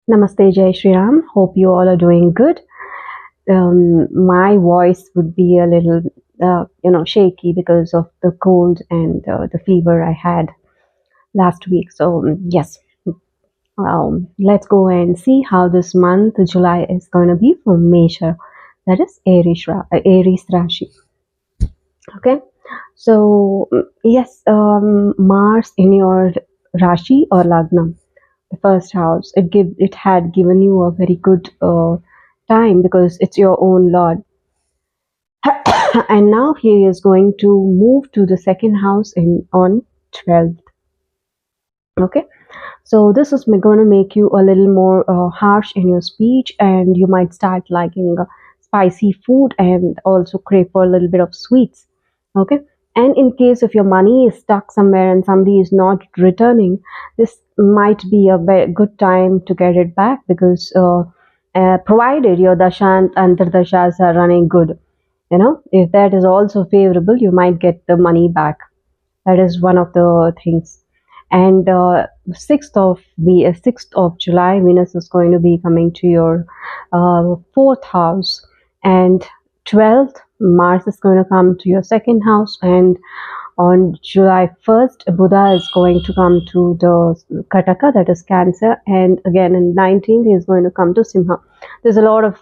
Namaste, Jai Shri Ram. Hope you all are doing good. My voice would be a little, shaky because of the cold and the fever I had last week. So, yes, let's go and see how this month, July, is going to be for Mesha. That is Aries Rashi. Okay. So, yes, Mars in your Rashi or Lagna, the first house, it had given you a very good time because it's your own lord. And now he is going to move to the second house on 12th. Okay, so this is going to make you a little more harsh in your speech, and you might start liking spicy food and also crave for a little bit of sweets. Okay, and in case if your money is stuck somewhere and somebody is not returning, this might be a very good time to get it back because provided your dasha and antardashas are running good, if that is also favorable, you might get the money back. That is one of the things. And 6th of July, Venus is going to be coming to your fourth house, and 12th, Mars is going to come to your second house, and on July 1st, Buddha is going to come to the Kataka, that is Cancer, and again in 19th, he is going to come to Simha. There's a lot of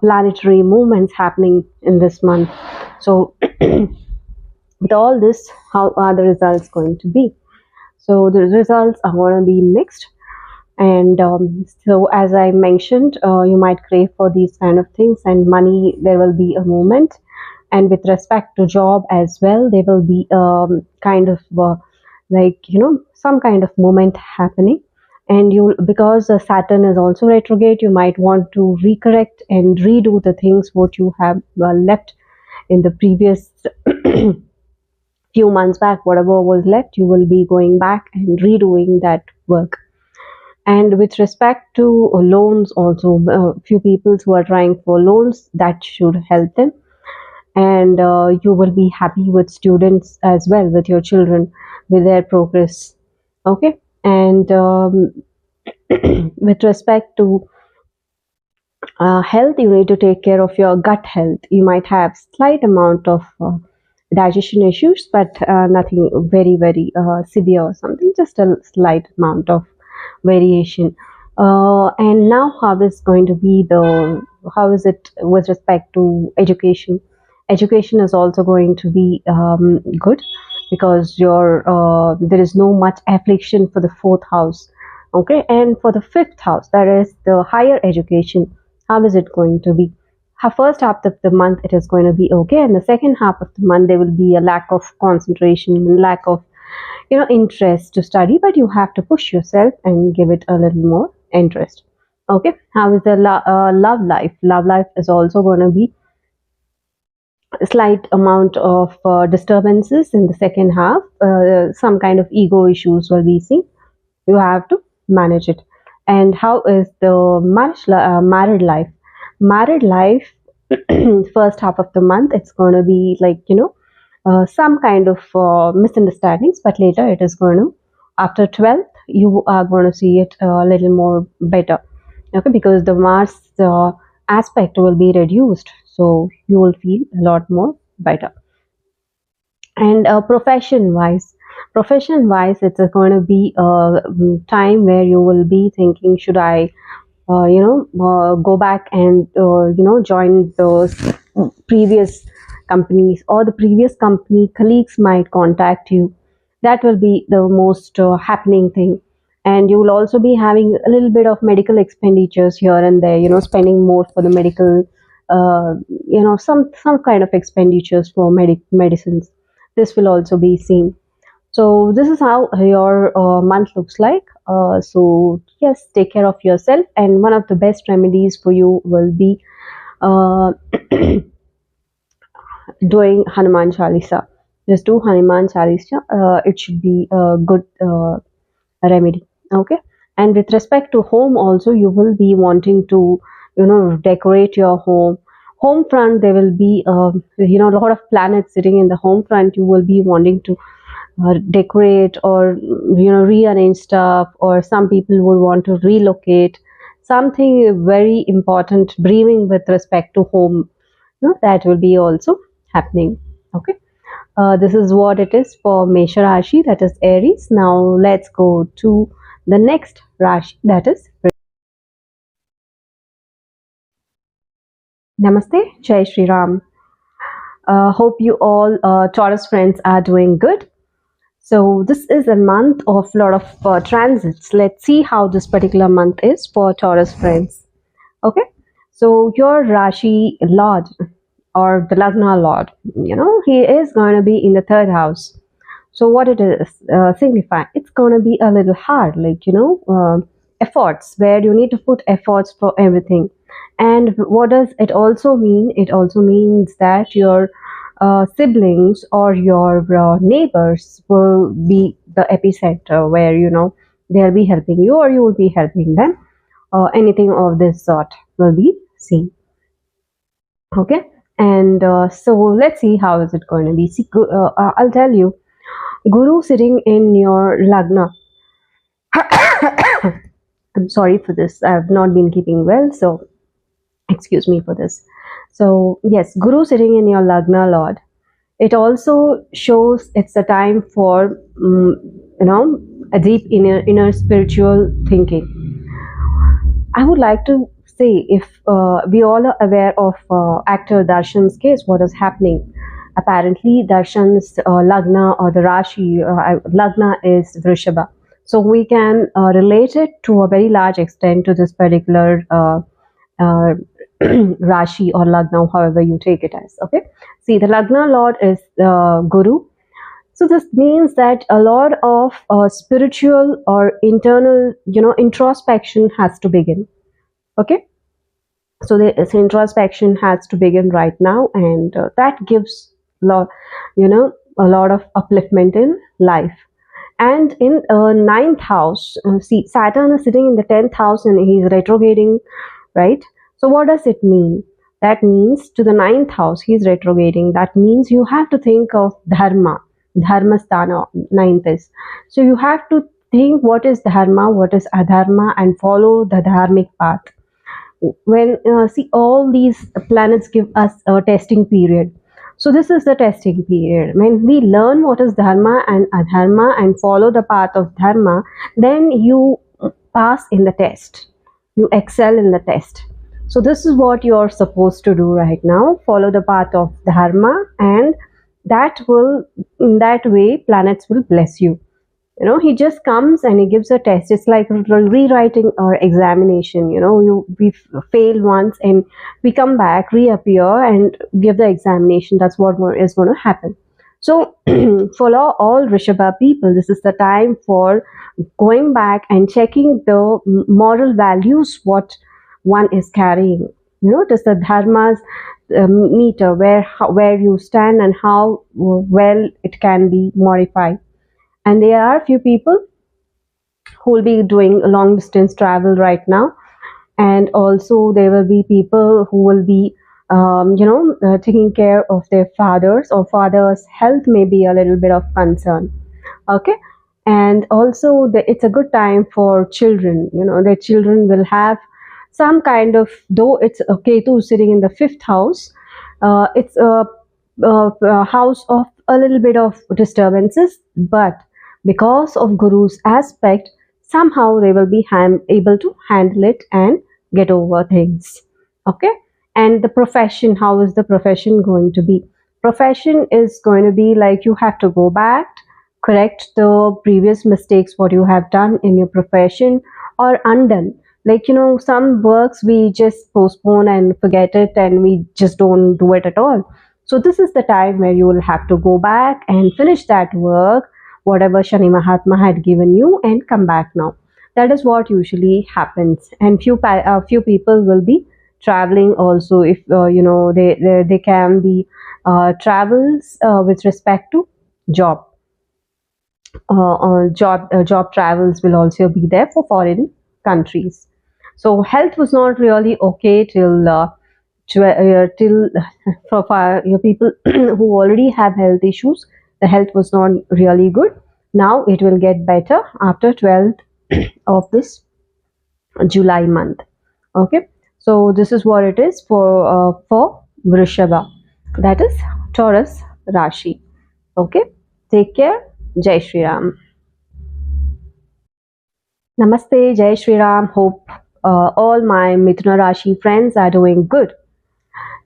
planetary movements happening in this month. So, with all this, how are the results going to be? So the results are going to be mixed, and so as I mentioned, you might crave for these kind of things, and money, there will be a movement, and with respect to job as well, there will be kind of some kind of movement happening. And you, because Saturn is also retrograde, you might want to recorrect and redo the things what you have left in the previous few months back. Whatever was left, you will be going back and redoing that work. And with respect to loans also, a few people who are trying for loans, that should help them. And you will be happy with students as well, with your children, with their progress. Okay. And with respect to health, you need to take care of your gut health. You might have slight amount of digestion issues, but nothing very, very severe or something, just a slight amount of variation. And now how is it with respect to education? Education is also going to be good because there is no much affliction for the fourth house. Okay, and for the fifth house, that is the higher education, how is it going to be? First half of the month it is going to be okay, and the second half of the month there will be a lack of concentration, lack of interest to study, but you have to push yourself and give it a little more interest. Okay, how is the love life? Love life is also going to be a slight amount of disturbances in the second half. Some kind of ego issues will be seen. You have to manage it. And how is the married life? Married life, first half of the month, it's going to be like some kind of misunderstandings, but later it is going to, after 12th, you are going to see it a little more better. Okay, because the Mars aspect will be reduced, so you will feel a lot more better. And profession wise, it's going to be a time where you will be thinking, should I go back and join those previous companies, or the previous company colleagues might contact you. That will be the most happening thing. And you will also be having a little bit of medical expenditures here and there, spending more for the medical, some kind of expenditures for medicines. This will also be seen. So this is how your month looks like. So yes, take care of yourself, and one of the best remedies for you will be doing Hanuman Chalisa. Just do Hanuman Chalisa. It should be a good remedy. Okay. And with respect to home also, you will be wanting to decorate your home. Home front, there will be a lot of planets sitting in the home front. You will be wanting to decorate or rearrange stuff, or some people would want to relocate something very important briefing with respect to home. That will be also happening. Okay. This is what it is for Mesha Rashi, that is Aries. Now let's go to the next Rashi, that is Namaste, Jai Shri Ram. Hope you all Taurus friends are doing good. So this is a month of lot of transits. Let's see how this particular month is for Taurus friends. Okay, so your Rashi Lord or the Lagna Lord, he is going to be in the third house. So what it is signify? It's going to be a little hard, like efforts, where you need to put efforts for everything. And what does it also mean? It also means that your siblings or your neighbors will be the epicenter, where they'll be helping you or you will be helping them. Anything of this sort will be seen. Okay, and so let's see how is it going to be. See, I'll tell you, Guru sitting in your Lagna. I'm sorry for this. I've not been keeping well, so excuse me for this. So yes, Guru sitting in your Lagna Lord. It also shows it's a time for a deep inner spiritual thinking. I would like to say, if we all are aware of actor Darshan's case, what is happening? Apparently, Darshan's Lagna or the Rashi, Lagna is Vrishabha. So we can relate it to a very large extent to this particular Rashi or Lagna, however you take it as. Okay. See, the Lagna Lord is Guru. So this means that a lot of spiritual or internal, introspection has to begin. Okay. So this introspection has to begin right now, and that gives a lot of upliftment in life. And in ninth house, see, Saturn is sitting in the 10th house and he's retrograding, right? So what does it mean? That means to the ninth house, he's retrograding. That means you have to think of dharma sthana, ninth is. So you have to think what is dharma, what is adharma, and follow the dharmic path. When see, all these planets give us a testing period. So this is the testing period. When we learn what is dharma and adharma and follow the path of dharma, then you pass in the test. You excel in the test. So this is what you're supposed to do right now. Follow the path of dharma, and that will, in that way, planets will bless you. He just comes and he gives a test. It's like rewriting our examination. We fail once and we come back, reappear, and give the examination. That's what is going to happen. So for all Rishabha people, this is the time for going back and checking the moral values, what one is carrying. Does the dharma's meter where you stand and how well it can be modified. And there are a few people who will be doing long distance travel right now. And also there will be people who will be, taking care of their fathers, or father's health may be a little bit of concern. Okay. And also it's a good time for children. Their children will have some kind of, though it's Ketu sitting in the 5th house, it's a house of a little bit of disturbances, but because of Guru's aspect, somehow they will be able to handle it and get over things. Okay. And the profession, how is the profession going to be? Profession is going to be like you have to go back, correct the previous mistakes what you have done in your profession, or undone. Like, some works we just postpone and forget it, and we just don't do it at all. So this is the time where you will have to go back and finish that work, whatever Shani Mahatma had given you, and come back now. That is what usually happens. And few people will be traveling also. If they can be travels with respect to job. Job travels will also be there for foreign countries. So health was not really okay till for your people who already have health issues. The health was not really good. Now it will get better after 12th of this July month. Okay, so this is what it is for Vrishabha, that is Taurus Rashi. Okay, take care. Jai Shri Ram. Namaste, Jai Shri Ram. Hope all my Mithuna Rashi friends are doing good.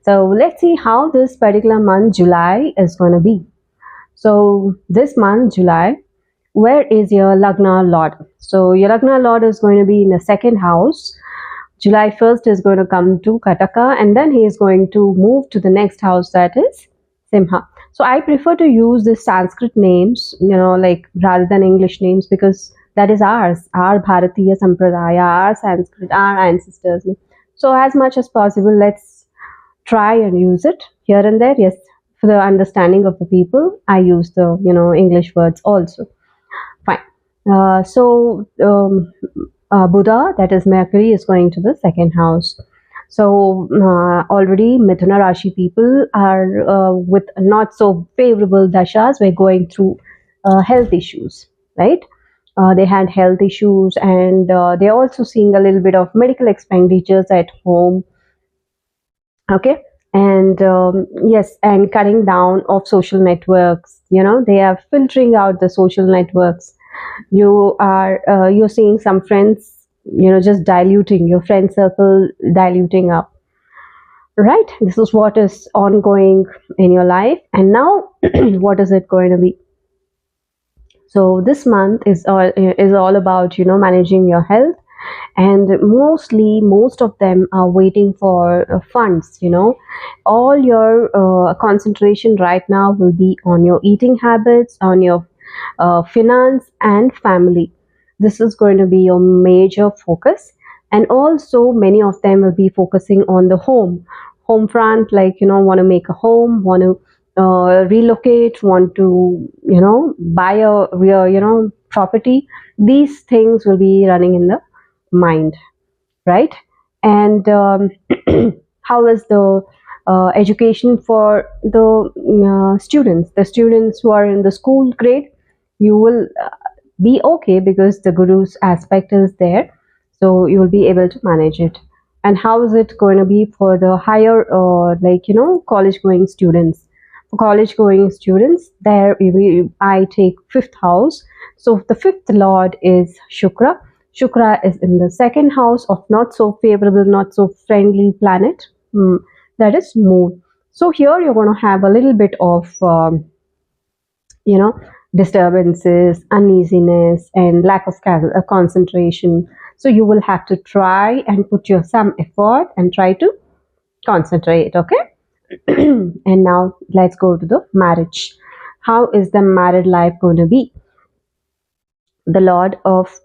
So let's see how this particular month July is going to be. So this month July, where is your Lagna Lord? So your Lagna Lord is going to be in the second house. July 1st is going to come to Kataka, and then he is going to move to the next house, that is Simha. So I prefer to use the Sanskrit names, like rather than English names, because that is ours, our Bharatiya Sampradaya, our Sanskrit, our ancestors. So as much as possible, let's try and use it here and there. Yes, for the understanding of the people, I use the English words also. Fine. Buddha, that is Mercury, is going to the second house. So already Mithuna Rashi people are with not so favorable dashas. We're going through health issues, right? They had health issues, and they're also seeing a little bit of medical expenditures at home. Okay, and yes, and cutting down of social networks. They are filtering out the social networks. You're seeing some friends, just diluting your friend circle, diluting up, right? This is what is ongoing in your life. And now what is it going to be? So this month is all about managing your health, and most of them are waiting for funds. All your concentration right now will be on your eating habits, on your finance and family. This is going to be your major focus. And also many of them will be focusing on the home front, like want to make a home, want to relocate, want to buy a real property. These things will be running in the mind, right? And how is the education for the students who are in the school grade? You will be okay, because the guru's aspect is there, so you will be able to manage it. And how is it going to be for the higher college going students? For college going students, there I take fifth house. So the fifth lord is Shukra is in the second house of not so favorable, not so friendly planet, that is moon. So here you're going to have a little bit of disturbances, uneasiness, and lack of concentration. So you will have to try and put your some effort and try to concentrate. Okay. And now let's go to the marriage. How is the married life going to be? The lord of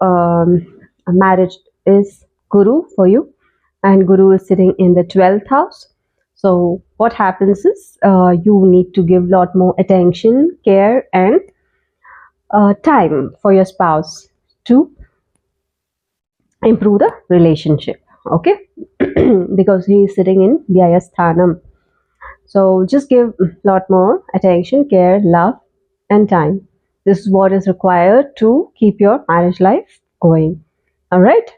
marriage is Guru for you, and Guru is sitting in the 12th house. So what happens is you need to give a lot more attention, care, and time for your spouse to improve the relationship. Okay. Because he is sitting in Vyayasthanam. So just give a lot more attention, care, love, and time. This is what is required to keep your marriage life going. All right.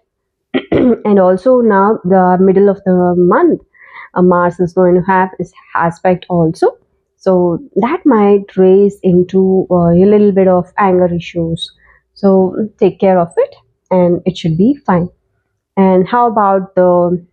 And also now the middle of the month, Mars is going to have its aspect also. So that might raise into a little bit of anger issues. So take care of it and it should be fine. And how about the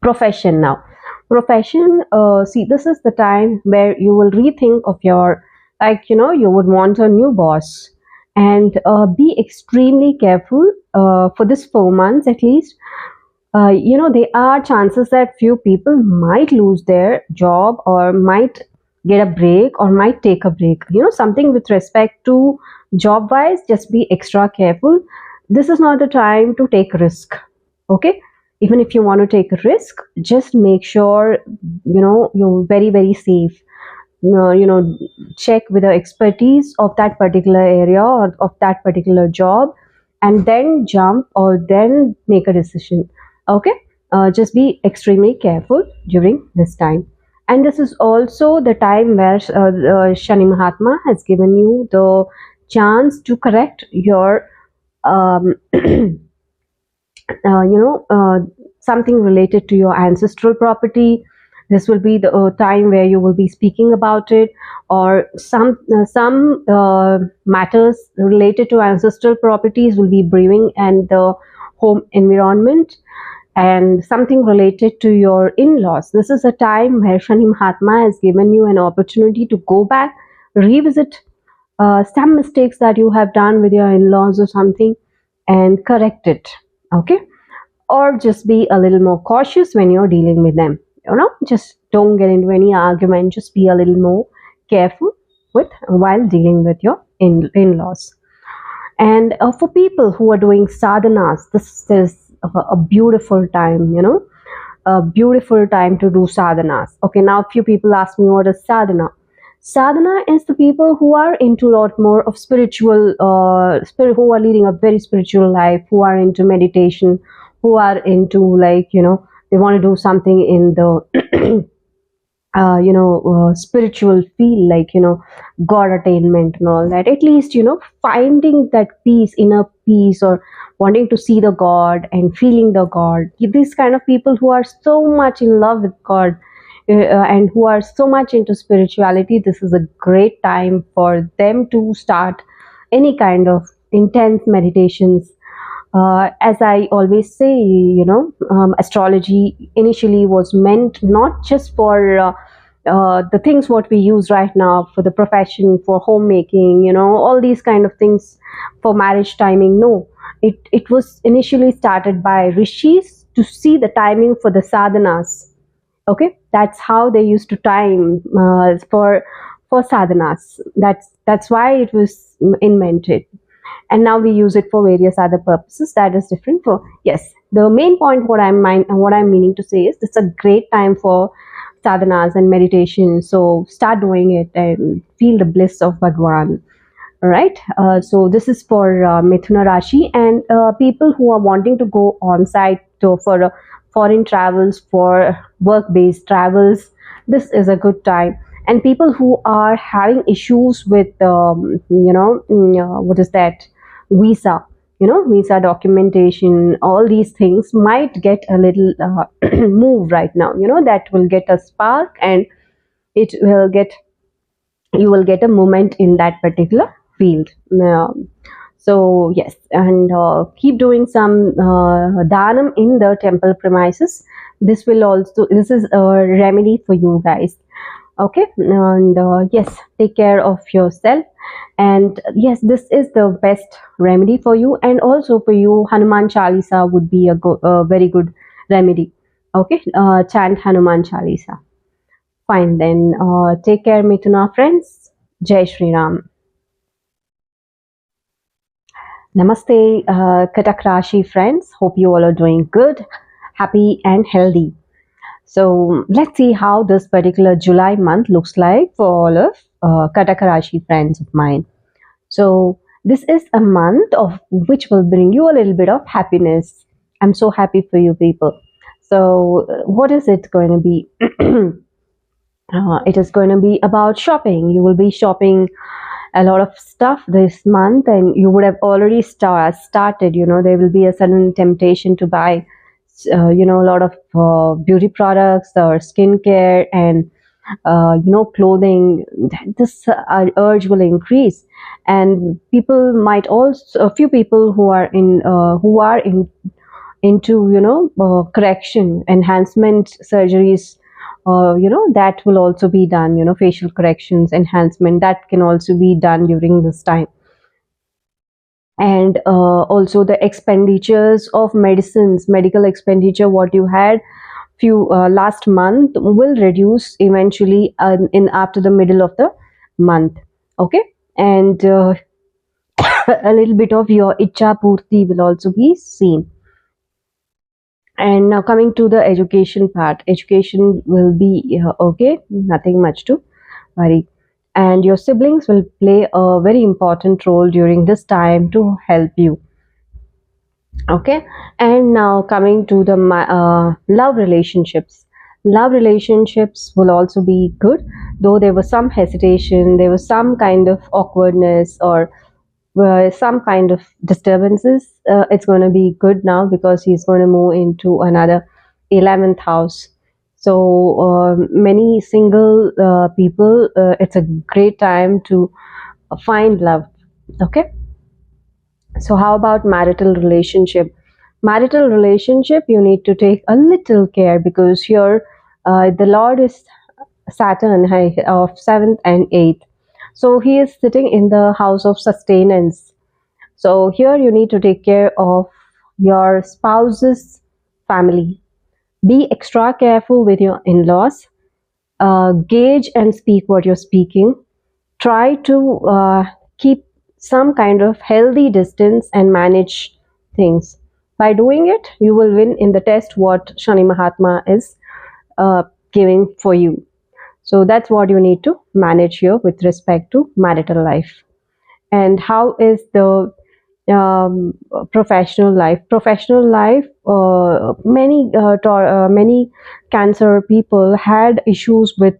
profession now? Profession, see, this is the time where you will rethink of your, you would want a new boss, and be extremely careful for this 4 months at least. There are chances that few people might lose their job, or might get a break, or might take a break. Something with respect to job wise, just be extra careful. This is not the time to take risk. Okay. Even if you want to take a risk, just make sure you're very, very safe. Check with the expertise of that particular area or of that particular job, and then jump or then make a decision. Okay. Just be extremely careful during this time. And this is also the time where Shani Mahatma has given you the chance to correct your um, something related to your ancestral property. This will be the time where you will be speaking about it, or some matters related to ancestral properties will be brewing and the home environment, and something related to your in-laws. This is a time where Shani Mahatma has given you an opportunity to go back, revisit some mistakes that you have done with your in-laws or something, and correct it. Okay, or just be a little more cautious when you're dealing with them. Just don't get into any argument. Just be a little more careful with while dealing with your in-laws. And for people who are doing sadhanas, this is a beautiful time, a beautiful time to do sadhanas. Okay, now a few people ask me, what is sadhana? Sadhana is the people who are into a lot more of spiritual, who are leading a very spiritual life, who are into meditation, who are into, like, they want to do something in the spiritual feel, like, God attainment and all that. At least, finding that peace, inner peace, or wanting to see the God and feeling the God. These kind of people who are so much in love with God, and who are so much into spirituality, this is a great time for them to start any kind of intense meditations. As I always say, astrology initially was meant not just for the things what we use right now for the profession, for homemaking, all these kind of things, for marriage timing. No, it was initially started by rishis to see the timing for the sadhanas. Okay, that's how they used to time for sadhanas. That's why it was invented, and now we use it for various other purposes. That is different. For, yes, the main point what I'm meaning to say is this is a great time for sadhanas and meditation. So start doing it and feel the bliss of Bhagwan. All right. So this is for Mithuna Rashi, and people who are wanting to go on site for foreign travels, for work-based travels. This is a good time. And people who are having issues with, what is that? Visa, visa documentation, all these things might get a little move right now. That will get a spark, and it will get, you will get a moment in that particular field. So yes, and keep doing some dhanam in the temple premises. This is a remedy for you guys. Okay, and yes, take care of yourself, and yes, this is the best remedy for you. And also for you, Hanuman Chalisa would be a very good remedy. Okay, chant Hanuman Chalisa. Fine, then take care, Mithuna friends. Jai Shri Ram. Namaste, Katak Rashi friends. Hope you all are doing good, happy, and healthy. So let's see how this particular July month looks like for all of Katak Rashi friends of mine. So this is a month of which will bring you a little bit of happiness. I'm so happy for you people. So what is it going to be? It is going to be about shopping. You will be shopping a lot of stuff this month, and you would have already started. There will be a sudden temptation to buy a lot of beauty products or skincare, and clothing. This urge will increase, and people might also, a few people who are into correction, enhancement surgeries, that will also be done. Facial corrections, enhancement, that can also be done during this time. And also the expenditures of medical expenditure what you had few last month will reduce eventually in after the middle of the month. Okay, and a little bit of your ichha purti will also be seen. And now coming to the education part, education will be okay, nothing much to worry. And your siblings will play a very important role during this time to help you. Okay, and now coming to the love relationships. Love relationships will also be good, though there was some hesitation, there was some kind of awkwardness, or some kind of disturbances. It's going to be good now because he's going to move into another 11th house. So many single people, it's a great time to find love. Okay. So how about marital relationship? Marital relationship, you need to take a little care because here the Lord is Saturn of 7th and 8th. So he is sitting in the house of sustenance. So here you need to take care of your spouse's family. Be extra careful with your in-laws. Gauge and speak what you're speaking. Try to keep some kind of healthy distance and manage things. By doing it, you will win in the test what Shani Mahatma is uh, giving for you. So that's what you need to manage here with respect to marital life. And how is the professional life? Professional life, many cancer people had issues with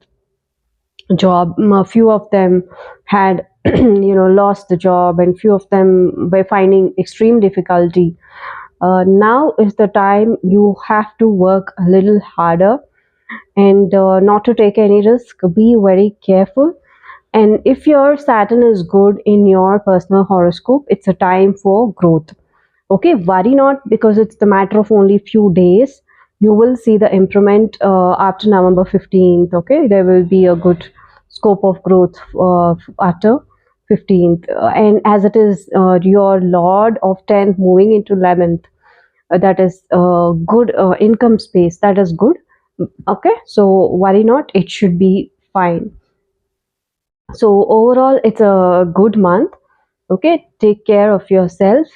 job. A few of them had lost the job, and few of them were finding extreme difficulty. Now is the time you have to work a little harder and not to take any risk. Be very careful. And if your Saturn is good in your personal horoscope, it's a time for growth. Okay, worry not because it's the matter of only few days. You will see the improvement after November 15th. Okay, there will be a good scope of growth after 15th. And as it is your Lord of 10th moving into 11th, that is good income space. That is good. Okay, so worry not, it should be fine. So overall, it's a good month. Okay, take care of yourself.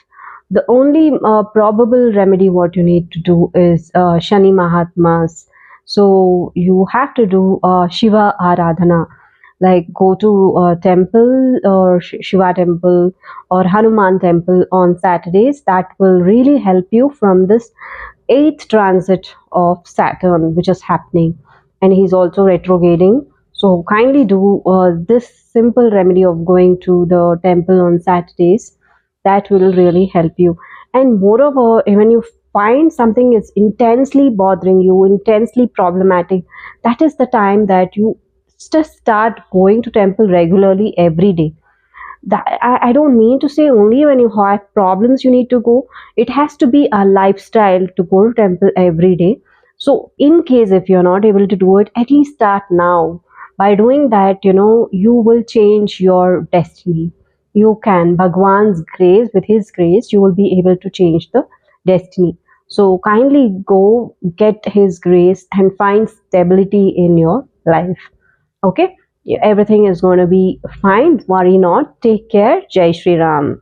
The only probable remedy what you need to do is Shani Mahatmas. So you have to do Shiva Aradhana, like go to a temple or Shiva temple or Hanuman temple on Saturdays. That will really help you from this eighth transit of Saturn, which is happening, and he's also retrograding. So kindly do this simple remedy of going to the temple on Saturdays. That will really help you. And moreover, when you find something is intensely bothering you, intensely problematic, that is the time that you just start going to temple regularly every day. I don't mean to say only when you have problems you need to go. It has to be a lifestyle to go to temple every day. So in case if you're not able to do it, at least start now. By doing that, you will change your destiny. You can. Bhagwan's grace, with his grace, you will be able to change the destiny. So kindly go get his grace and find stability in your life. Okay, everything is going to be fine. Worry not. Take care. Jai Shri Ram.